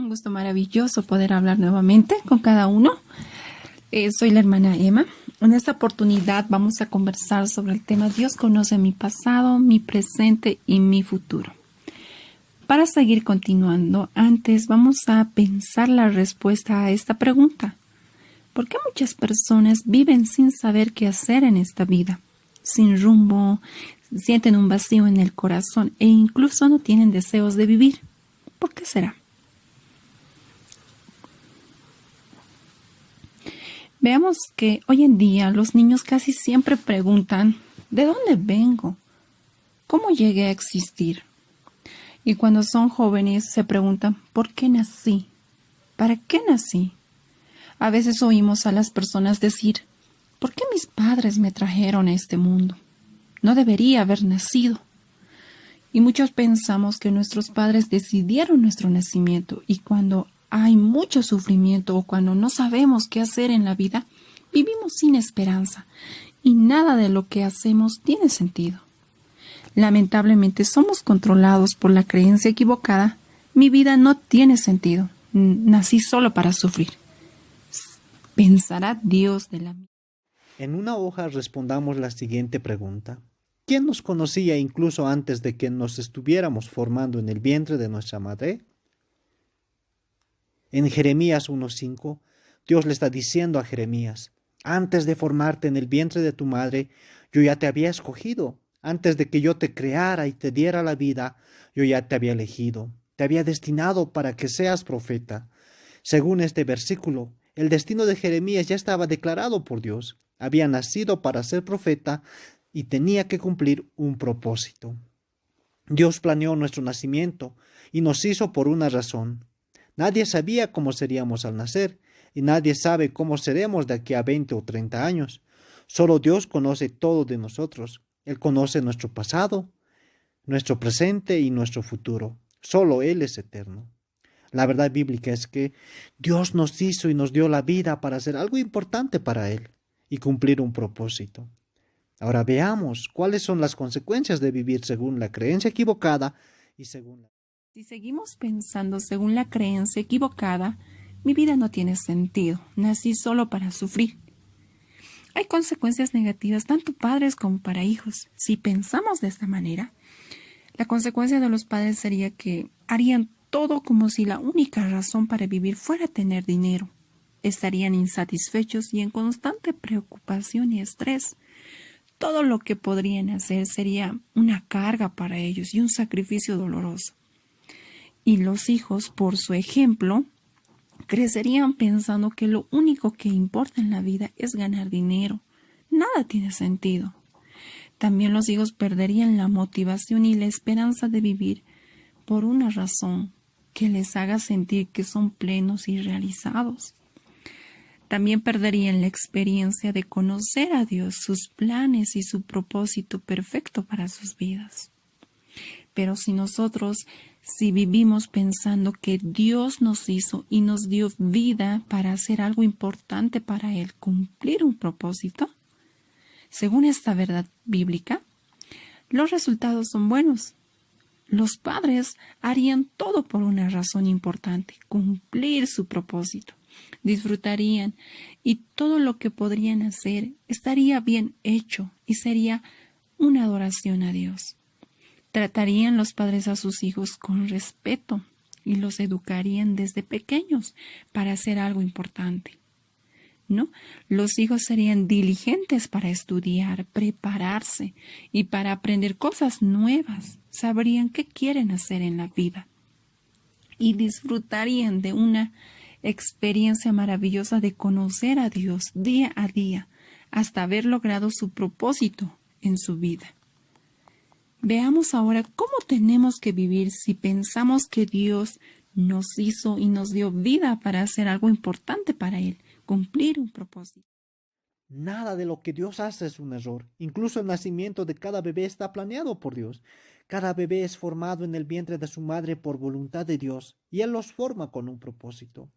Un gusto maravilloso poder hablar nuevamente con cada uno. Soy la hermana Emma. En esta oportunidad vamos a conversar sobre el tema Dios conoce mi pasado, mi presente y mi futuro. Para seguir continuando, antes vamos a pensar la respuesta a esta pregunta. ¿Por qué muchas personas viven sin saber qué hacer en esta vida? Sin rumbo, sienten un vacío en el corazón e incluso no tienen deseos de vivir. ¿Por qué será? Veamos que hoy en día los niños casi siempre preguntan, ¿de dónde vengo? ¿Cómo llegué a existir? Y cuando son jóvenes se preguntan, ¿por qué nací? ¿Para qué nací? A veces oímos a las personas decir, ¿por qué mis padres me trajeron a este mundo? No debería haber nacido. Y muchos pensamos que nuestros padres decidieron nuestro nacimiento y cuando hay mucho sufrimiento o cuando no sabemos qué hacer en la vida, vivimos sin esperanza y nada de lo que hacemos tiene sentido. Lamentablemente somos controlados por la creencia equivocada. Mi vida no tiene sentido. Nací solo para sufrir. ¿Pensará Dios de la mía? En una hoja respondamos la siguiente pregunta. ¿Quién nos conocía incluso antes de que nos estuviéramos formando en el vientre de nuestra madre? En Jeremías 1:5, Dios le está diciendo a Jeremías, antes de formarte en el vientre de tu madre, yo ya te había escogido. Antes de que yo te creara y te diera la vida, yo ya te había elegido. Te había destinado para que seas profeta. Según este versículo, el destino de Jeremías ya estaba declarado por Dios. Había nacido para ser profeta y tenía que cumplir un propósito. Dios planeó nuestro nacimiento y nos hizo por una razón. Nadie sabía cómo seríamos al nacer y nadie sabe cómo seremos de aquí a 20 o 30 años. Solo Dios conoce todo de nosotros. Él conoce nuestro pasado, nuestro presente y nuestro futuro. Solo Él es eterno. La verdad bíblica es que Dios nos hizo y nos dio la vida para hacer algo importante para Él y cumplir un propósito. Ahora veamos cuáles son las consecuencias de vivir según la creencia equivocada y según la... Si seguimos pensando según la creencia equivocada, mi vida no tiene sentido. Nací solo para sufrir. Hay consecuencias negativas tanto padres como para hijos. Si pensamos de esta manera, la consecuencia de los padres sería que harían todo como si la única razón para vivir fuera tener dinero. Estarían insatisfechos y en constante preocupación y estrés. Todo lo que podrían hacer sería una carga para ellos y un sacrificio doloroso. Y los hijos, por su ejemplo, crecerían pensando que lo único que importa en la vida es ganar dinero. Nada tiene sentido. También los hijos perderían la motivación y la esperanza de vivir por una razón que les haga sentir que son plenos y realizados. También perderían la experiencia de conocer a Dios, sus planes y su propósito perfecto para sus vidas. Pero si vivimos pensando que Dios nos hizo y nos dio vida para hacer algo importante para Él, cumplir un propósito, según esta verdad bíblica, los resultados son buenos. Los padres harían todo por una razón importante, cumplir su propósito. Disfrutarían y todo lo que podrían hacer estaría bien hecho y sería una adoración a Dios. Tratarían los padres a sus hijos con respeto y los educarían desde pequeños para hacer algo importante. ¿No? Los hijos serían diligentes para estudiar, prepararse y para aprender cosas nuevas. Sabrían qué quieren hacer en la vida y disfrutarían de una experiencia maravillosa de conocer a Dios día a día hasta haber logrado su propósito en su vida. Veamos ahora cómo tenemos que vivir si pensamos que Dios nos hizo y nos dio vida para hacer algo importante para Él, cumplir un propósito. Nada de lo que Dios hace es un error. Incluso el nacimiento de cada bebé está planeado por Dios. Cada bebé es formado en el vientre de su madre por voluntad de Dios y Él los forma con un propósito.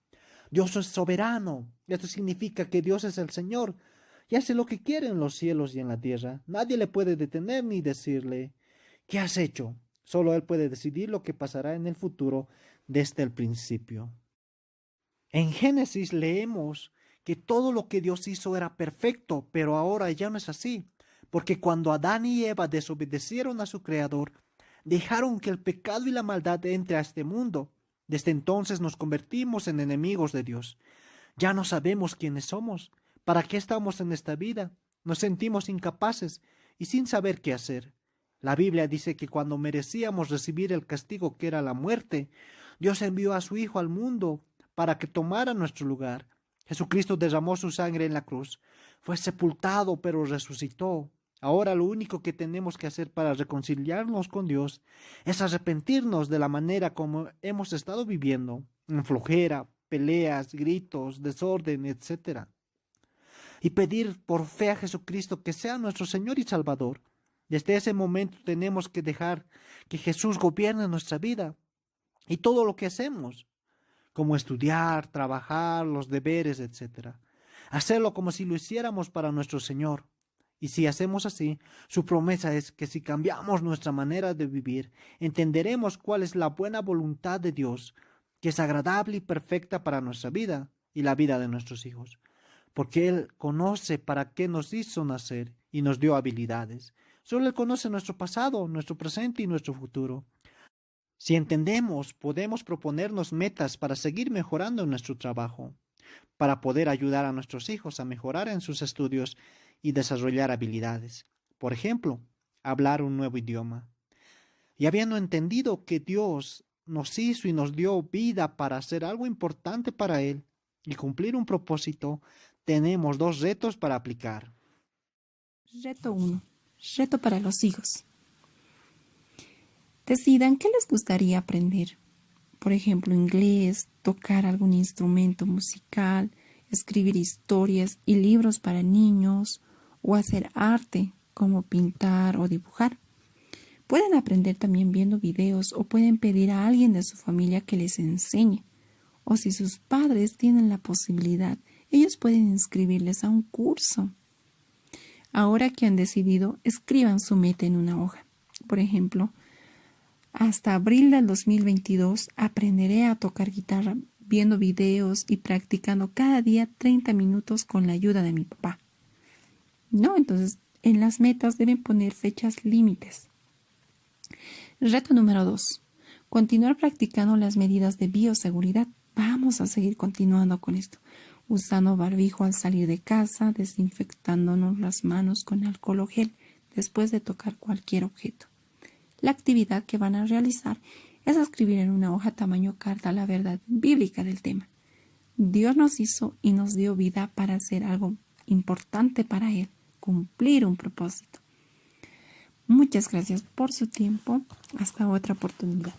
Dios es soberano. Esto significa que Dios es el Señor y hace lo que quiere en los cielos y en la tierra. Nadie le puede detener ni decirle, ¿qué has hecho? Solo Él puede decidir lo que pasará en el futuro desde el principio. En Génesis leemos que todo lo que Dios hizo era perfecto, pero ahora ya no es así, porque cuando Adán y Eva desobedecieron a su Creador, dejaron que el pecado y la maldad entre a este mundo. Desde entonces nos convertimos en enemigos de Dios. Ya no sabemos quiénes somos, para qué estamos en esta vida. Nos sentimos incapaces y sin saber qué hacer. La Biblia dice que cuando merecíamos recibir el castigo que era la muerte, Dios envió a su Hijo al mundo para que tomara nuestro lugar. Jesucristo derramó su sangre en la cruz, fue sepultado pero resucitó. Ahora lo único que tenemos que hacer para reconciliarnos con Dios es arrepentirnos de la manera como hemos estado viviendo, en flojera, peleas, gritos, desorden, etcétera, y pedir por fe a Jesucristo que sea nuestro Señor y Salvador. Desde ese momento tenemos que dejar que Jesús gobierne nuestra vida y todo lo que hacemos, como estudiar, trabajar, los deberes, etcétera. Hacerlo como si lo hiciéramos para nuestro Señor. Y si hacemos así, su promesa es que si cambiamos nuestra manera de vivir, entenderemos cuál es la buena voluntad de Dios, que es agradable y perfecta para nuestra vida y la vida de nuestros hijos. Porque Él conoce para qué nos hizo nacer y nos dio habilidades. Solo Él conoce nuestro pasado, nuestro presente y nuestro futuro. Si entendemos, podemos proponernos metas para seguir mejorando en nuestro trabajo, para poder ayudar a nuestros hijos a mejorar en sus estudios y desarrollar habilidades. Por ejemplo, hablar un nuevo idioma. Y habiendo entendido que Dios nos hizo y nos dio vida para hacer algo importante para Él y cumplir un propósito, tenemos dos retos para aplicar. Reto 1. Reto para los hijos. Decidan qué les gustaría aprender. Por ejemplo, inglés, tocar algún instrumento musical, escribir historias y libros para niños o hacer arte como pintar o dibujar. Pueden aprender también viendo videos o pueden pedir a alguien de su familia que les enseñe. O si sus padres tienen la posibilidad, ellos pueden inscribirles a un curso. Ahora que han decidido, escriban su meta en una hoja. Por ejemplo, hasta abril del 2022 aprenderé a tocar guitarra viendo videos y practicando cada día 30 minutos con la ayuda de mi papá. ¿No? Entonces, en las metas deben poner fechas límites. Reto número 2. Continuar practicando las medidas de bioseguridad. Vamos a seguir continuando con esto. Usando barbijo al salir de casa, desinfectándonos las manos con alcohol o gel después de tocar cualquier objeto. La actividad que van a realizar es escribir en una hoja tamaño carta la verdad bíblica del tema. Dios nos hizo y nos dio vida para hacer algo importante para Él, cumplir un propósito. Muchas gracias por su tiempo. Hasta otra oportunidad.